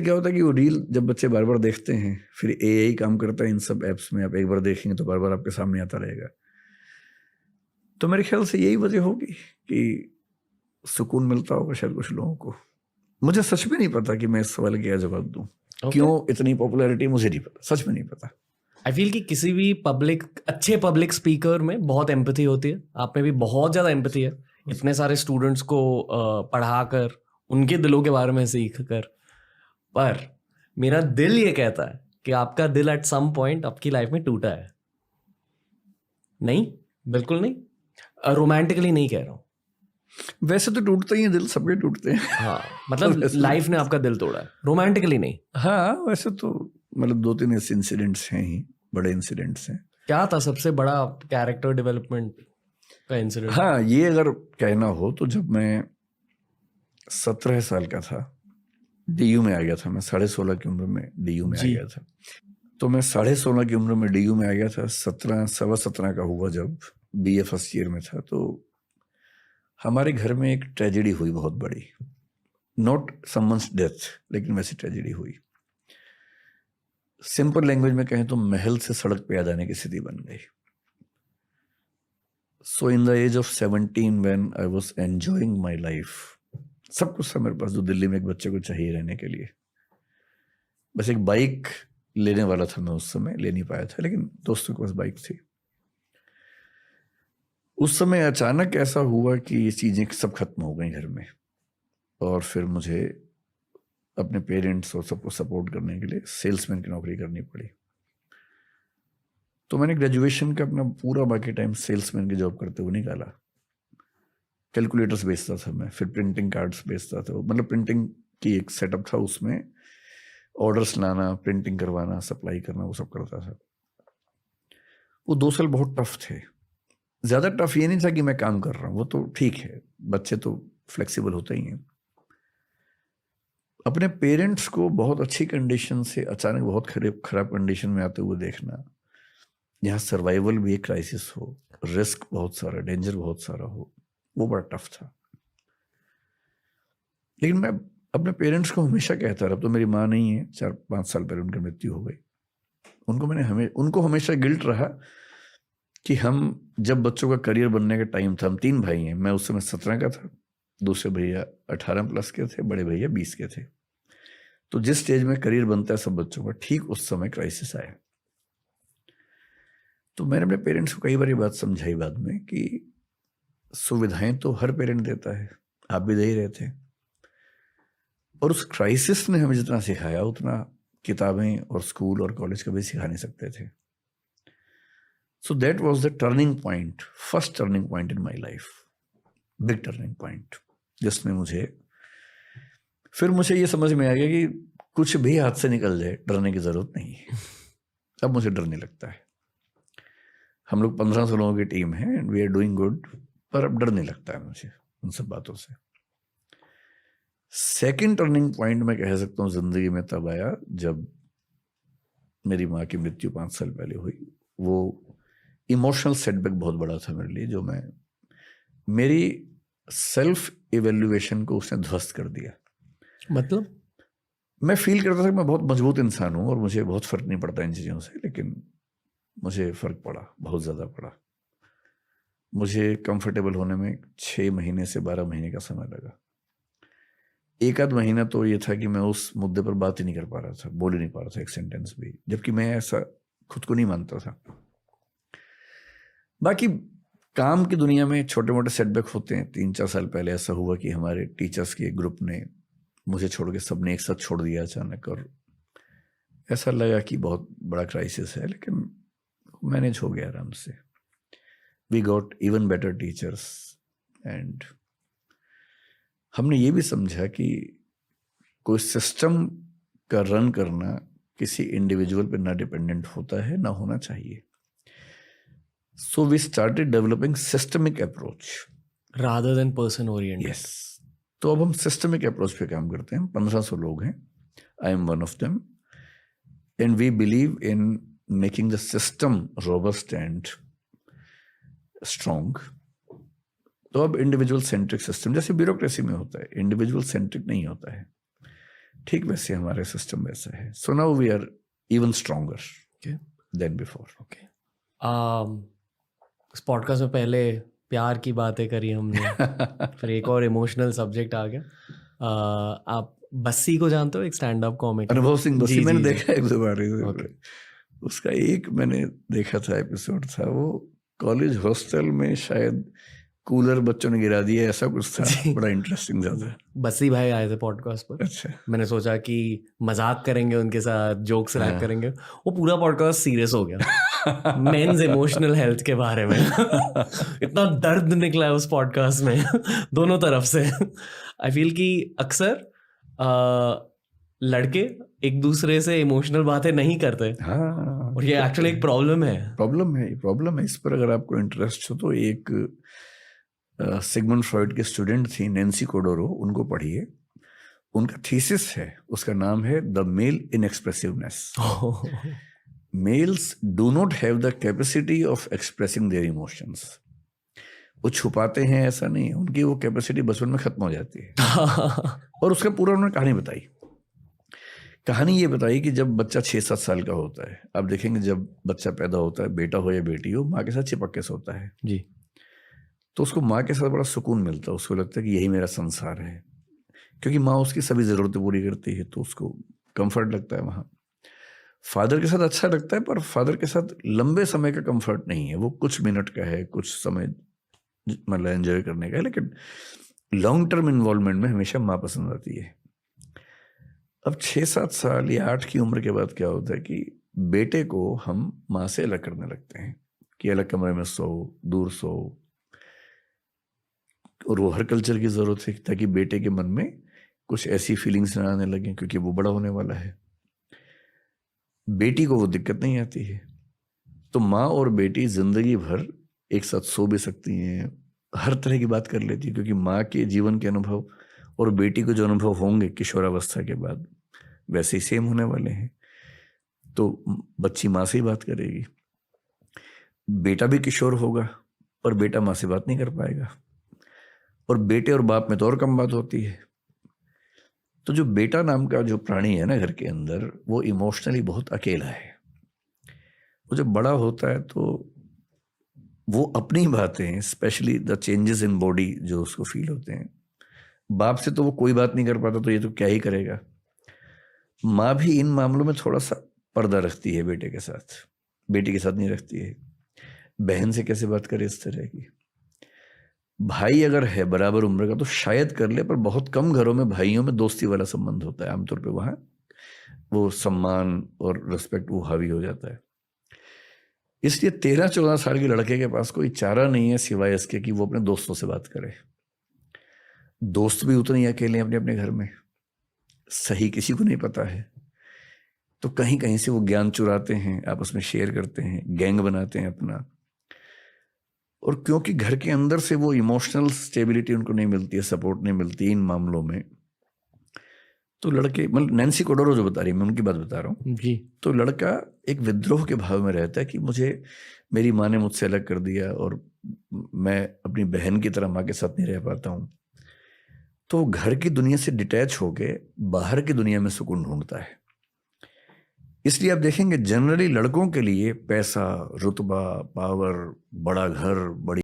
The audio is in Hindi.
क्या होता है कि वो रील जब बच्चे बार बार देखते हैं, फिर एआई काम करता है इन सब एप्स में, आप एक बार देखेंगे तो बार बार आपके सामने आता रहेगा। तो मेरे ख्याल से यही वजह होगी कि सुकून मिलता होगा शायद कुछ लोगों को। मुझे सच में नहीं पता कि मैं इस सवाल का क्या जवाब दूं। क्यों इतनी पॉपुलैरिटी मुझे नहीं पता, सच में नहीं पता। आई फील कि किसी भी अच्छे पब्लिक स्पीकर में बहुत एम्पैथी होती है। आप में भी बहुत ज़्यादा एम्पैथी है, इतने सारे स्टूडेंट्स को पढ़ाकर, उनके दिलों के बारे में सीख कर। पर मेरा दिल ये कहता है कि आपका दिल एट सम पॉइंट आपकी लाइफ में टूटा है। नहीं, बिल्कुल नहीं, रोमांटिकली नहीं कह रहा हूँ। वैसे तो टूटते ही हैं दिल, सबके टूटते हैं। हाँ, मतलब लाइफ ने आपका दिल तोड़ा है, रोमांटिकली नहीं। हाँ, वैसे तो मतलब 2-3 ऐसे इंसिडेंट्स हैं ही, बड़े इंसिडेंट्स हैं। क्या था सबसे बड़ा कैरेक्टर डेवलपमेंट का इंसिडेंट? हाँ, ये अगर कहना हो तो जब मैं 17 साल का था, डीयू में आ गया था। मैं 16.5 की उम्र में डीयू में आ गया था। तो मैं 16.5 की उम्र में डीयू में आ गया था। 17 का हुआ जब बीए फर्स्ट ईयर में था, तो हमारे घर में एक ट्रेजेडी हुई बहुत बड़ी। नॉट समवंस डेथ, लेकिन वैसी ट्रेजेडी हुई। सिंपल लैंग्वेज में कहें तो महल से सड़क पे आ जाने की स्थिति बन गई। So in the age of 17 when I was enjoying my life, सब कुछ था मेरे पास जो दिल्ली में एक बच्चे को चाहिए रहने के लिए। बस एक बाइक लेने वाला था मैं, उस समय ले नहीं पाया था, लेकिन दोस्तों के पास बाइक थी। उस समय अचानक ऐसा हुआ कि ये चीजें सब खत्म हो गई घर में, और फिर मुझे अपने पेरेंट्स और सबको सपोर्ट करने के लिए सेल्समैन की नौकरी करनी पड़ी। तो मैंने ग्रेजुएशन का अपना पूरा बाकी टाइम सेल्समैन की जॉब करते हुए निकाला। कैलकुलेटर्स बेचता था मैं, फिर प्रिंटिंग कार्ड्स बेचता था। मतलब प्रिंटिंग की एक सेटअप था, उसमें ऑर्डर्स लाना, प्रिंटिंग करवाना, सप्लाई करना, वो सब करता था। वो 2 साल बहुत टफ थे। ज़्यादा टफ ये नहीं था कि मैं काम कर रहा हूँ, वो तो ठीक है, बच्चे तो फ्लेक्सिबल होते ही हैं। अपने पेरेंट्स को बहुत अच्छी कंडीशन से अचानक बहुत खराब कंडीशन में आते हुए देखना, यहाँ सर्वाइवल भी एक क्राइसिस हो, रिस्क बहुत सारा, डेंजर बहुत सारा हो, वो बड़ा टफ था। लेकिन मैं अपने पेरेंट्स को हमेशा कहता रहा, तो मेरी माँ नहीं है, 4-5 साल पहले उनकी मृत्यु हो गई। उनको हमेशा गिल्ट रहा कि हम जब बच्चों का करियर बनने का टाइम था, हम 3 भाई हैं, मैं उस समय 17 का था, दूसरे भैया 18+ के थे, बड़े भैया 20 के थे। तो जिस स्टेज में करियर बनता है सब बच्चों का, ठीक उस समय क्राइसिस आया। तो मैंने अपने पेरेंट्स को कई बार ये बात समझाई बाद में कि सुविधाएं तो हर पेरेंट देता है, आप भी दे ही रहे थे, और उस क्राइसिस ने हमें जितना सिखाया उतना किताबें और स्कूल और कॉलेज कभी सिखा नहीं सकते थे। So that was the turning point, first turning point in my life, big turning point, जिसमें मुझे ये समझ में आ गया कि कुछ भी हाथ से निकल जाए, डरने की जरूरत नहीं है। अब मुझे डर नहीं लगता है। हम लोग 1500 लोगों की टीम है and we are doing good, पर अब डर नहीं लगता है मुझे उन सब बातों से। सेकेंड टर्निंग पॉइंट मैं कह सकता हूँ जिंदगी में तब आया जब मेरी माँ की मृत्यु 5 साल पहले हुई। वो इमोशनल सेटबैक बहुत बड़ा था मेरे लिए, जो मेरी सेल्फ इवेल्युएशन को उसने ध्वस्त कर दिया। मतलब मैं फील करता था कि मैं बहुत मजबूत इंसान हूँ और मुझे बहुत फर्क नहीं पड़ता इन चीज़ों से, लेकिन मुझे फर्क पड़ा, बहुत ज़्यादा पड़ा। मुझे कंफर्टेबल होने में 6 महीने से 12 महीने का समय लगा। 1 आध महीना तो ये था कि मैं उस मुद्दे पर बात ही नहीं कर पा रहा था, बोल ही नहीं पा रहा था एक सेंटेंस भी, जबकि मैं ऐसा खुद को नहीं मानता था। बाकी काम की दुनिया में छोटे मोटे सेटबैक होते हैं। 3-4 साल पहले ऐसा हुआ कि हमारे टीचर्स के ग्रुप ने मुझे छोड़ के सबने एक साथ छोड़ दिया अचानक, और ऐसा लगा कि बहुत बड़ा क्राइसिस है, लेकिन मैनेज हो गया आराम से। We got even better teachers, and हमने ये भी समझा कि कोई सिस्टम का रन करना किसी इंडिविजुअल पे ना डिपेंडेंट होता है, ना होना चाहिए। So we started developing systemic approach rather than person oriented. Yes. तो अब हम सिस्टमिक अप्रोच पे काम करते हैं। 1500 लोग हैं, I am one of them, and we believe in making the system robust and strong. तो अब इंडिविजुअल सेंट्रिक सिस्टम, जैसे ब्यूरोक्रेसी में होता है, इंडिविजुअल सेंट्रिक नहीं होता है। ठीक वैसे हमारे सिस्टम वैसा है. So now we are even stronger than before. Okay. इस पॉडकास्ट में पहले प्यार की बातें करी हमने, फिर एक और इमोशनल सब्जेक्ट आ गया. आप बस्सी को जानते हो, एक स्टैंड अप कॉमिक? अनुभव सिंह बस्सी. मैंने जी. देखा एक दो बार. Okay. उसका एक मैंने देखा था एपिसोड था, वो कॉलेज हॉस्टल में शायद कूलर बच्चों ने गिरा दिया, ऐसा कुछ था. बड़ा इंटरेस्टिंग था. बस्सी भाई आए थे पॉडकास्ट पर. अच्छा. मैंने सोचा कि मजाक करेंगे उनके साथ, जोक्स रैप करेंगे. वो पूरा पॉडकास्ट सीरियस हो गया मेंस इमोशनल हेल्थ के बारे में. इतना दर्द निकला है उस पॉडकास्ट में दोनों तरफ से. आई फील कि अक्सर लड़के एक दूसरे से इमोशनल बातें नहीं करते. हाँ, और ये एक्चुअली एक प्रॉब्लम है. इस पर अगर आपको इंटरेस्ट हो तो एक सिगमंड फ्रॉइड के स्टूडेंट थी नैन्सी कोडोरो, उनको पढ़िए. उनका थीसिस है, उसका नाम है the male inexpressiveness. Males do not have the capacity of expressing their emotions. वो छुपाते हैं ऐसा नहीं है, उनकी वो कैपेसिटी बचपन में खत्म हो जाती है. और उसका पूरा उन्होंने कहानी बताई. कहानी ये बताई कि जब बच्चा 6-7 साल का होता है, आप देखेंगे जब बच्चा पैदा होता है, बेटा हो या बेटी हो, माँ के साथ चिपक के सोता है जी. तो उसको माँ के साथ बड़ा सुकून मिलता है. उसको लगता है कि यही मेरा संसार है, क्योंकि माँ उसकी सभी ज़रूरतें पूरी करती है, तो उसको कंफर्ट लगता है वहाँ. फादर के साथ अच्छा लगता है, पर फादर के साथ लंबे समय का कंफर्ट नहीं है. वो कुछ मिनट का है, कुछ समय मतलब एंजॉय करने का है, लेकिन लॉन्ग टर्म इन्वॉल्वमेंट में हमेशा माँ पसंद आती है. अब 6-7 साल या 8 की उम्र के बाद क्या होता है कि बेटे को हम माँ से अलग करने लगते हैं कि अलग कमरे में सो, दूर सो. और वो हर कल्चर की ज़रूरत है ताकि बेटे के मन में कुछ ऐसी फीलिंग्स ना आने लगें, क्योंकि वो बड़ा होने वाला है. बेटी को वो दिक्कत नहीं आती है. तो माँ और बेटी ज़िंदगी भर एक साथ सो भी सकती हैं, हर तरह की बात कर लेती है, क्योंकि माँ के जीवन के अनुभव और बेटी को जो अनुभव होंगे किशोरावस्था के बाद वैसे ही सेम होने वाले हैं. तो बच्ची माँ से ही बात करेगी. बेटा भी किशोर होगा, पर बेटा माँ से बात नहीं कर पाएगा. और बेटे और बाप में तो और कम बात होती है. तो जो बेटा नाम का जो प्राणी है ना घर के अंदर, वो इमोशनली बहुत अकेला है. वो जब बड़ा होता है तो वो अपनी बातें, specially the changes in body जो उसको फील होते हैं, बाप से तो वो कोई बात नहीं कर पाता, तो ये तो क्या ही करेगा. माँ भी इन मामलों में थोड़ा सा पर्दा रखती है बेटे के साथ, बेटी के साथ नहीं रखती है. बहन से कैसे बात करे इस तरह की. भाई अगर है बराबर उम्र का तो शायद कर ले, पर बहुत कम घरों में भाइयों में दोस्ती वाला संबंध होता है. आमतौर पे वहाँ वो सम्मान और रिस्पेक्ट वो हावी हो जाता है. इसलिए 13-14 साल के लड़के के पास कोई चारा नहीं है सिवाय इसके कि वो अपने दोस्तों से बात करे. दोस्त भी उतने ही अकेले हैं अपने अपने घर में, सही किसी को नहीं पता है. तो कहीं कहीं से वो ज्ञान चुराते हैं, आपस में शेयर करते हैं, गैंग बनाते हैं अपना. और क्योंकि घर के अंदर से वो इमोशनल स्टेबिलिटी उनको नहीं मिलती है, सपोर्ट नहीं मिलती इन मामलों में, तो लड़के, मतलब नैन्सी कोडोरो जो बता रही है, मैं उनकी बात बता रहा हूँ जी. तो लड़का एक विद्रोह के भाव में रहता है कि मुझे मेरी माँ ने मुझसे अलग कर दिया और मैं अपनी बहन की तरह माँ के साथ नहीं रह पाता हूँ. तो घर की दुनिया से डिटैच होके बाहर की दुनिया में सुकून ढूंढता है. इसलिए आप देखेंगे जनरली लड़कों के लिए पैसा, रुतबा, पावर, बड़ा घर, बड़ी